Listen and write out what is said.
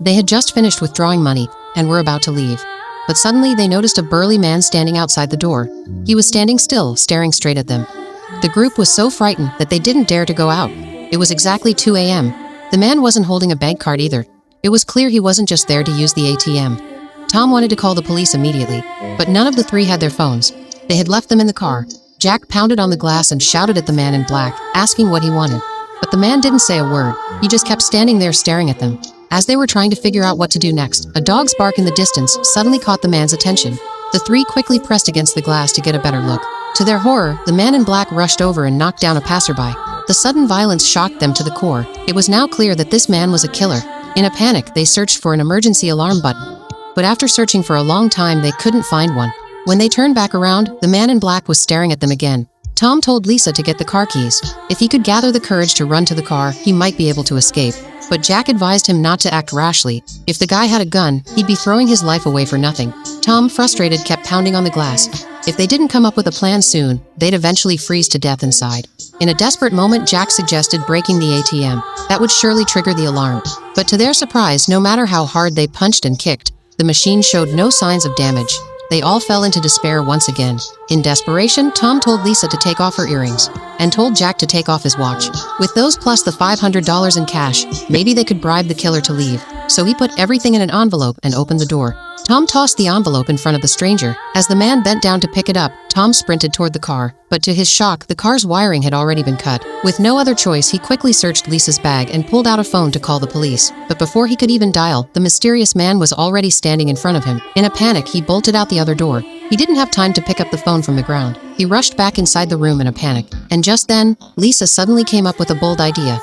They had just finished withdrawing money and were about to leave. But suddenly they noticed a burly man standing outside the door. He was standing still, staring straight at them. The group was so frightened that they didn't dare to go out. It was exactly 2 a.m. The man wasn't holding a bank card either. It was clear he wasn't just there to use the ATM. Tom wanted to call the police immediately, but none of the three had their phones. They had left them in the car. Jack pounded on the glass and shouted at the man in black, asking what he wanted. But the man didn't say a word. He just kept standing there staring at them. As they were trying to figure out what to do next, a dog's bark in the distance suddenly caught the man's attention. The three quickly pressed against the glass to get a better look. To their horror, the man in black rushed over and knocked down a passerby. The sudden violence shocked them to the core. It was now clear that this man was a killer. In a panic, they searched for an emergency alarm button. But after searching for a long time, they couldn't find one. When they turned back around, the man in black was staring at them again. Tom told Lisa to get the car keys. If he could gather the courage to run to the car, he might be able to escape. But Jack advised him not to act rashly. If the guy had a gun, he'd be throwing his life away for nothing. Tom, frustrated, kept pounding on the glass. If they didn't come up with a plan soon, they'd eventually freeze to death inside. In a desperate moment, Jack suggested breaking the ATM. That would surely trigger the alarm. But to their surprise, no matter how hard they punched and kicked, the machine showed no signs of damage. They all fell into despair once again. In desperation, Tom told Lisa to take off her earrings and told Jack to take off his watch. With those plus the $500 in cash, maybe they could bribe the killer to leave. So he put everything in an envelope and opened the door. Tom tossed the envelope in front of the stranger. As the man bent down to pick it up, Tom sprinted toward the car. But to his shock, the car's wiring had already been cut. With no other choice, he quickly searched Lisa's bag and pulled out a phone to call the police. But before he could even dial, the mysterious man was already standing in front of him. In a panic, he bolted out the other door. He didn't have time to pick up the phone from the ground. He rushed back inside the room in a panic. And just then, Lisa suddenly came up with a bold idea.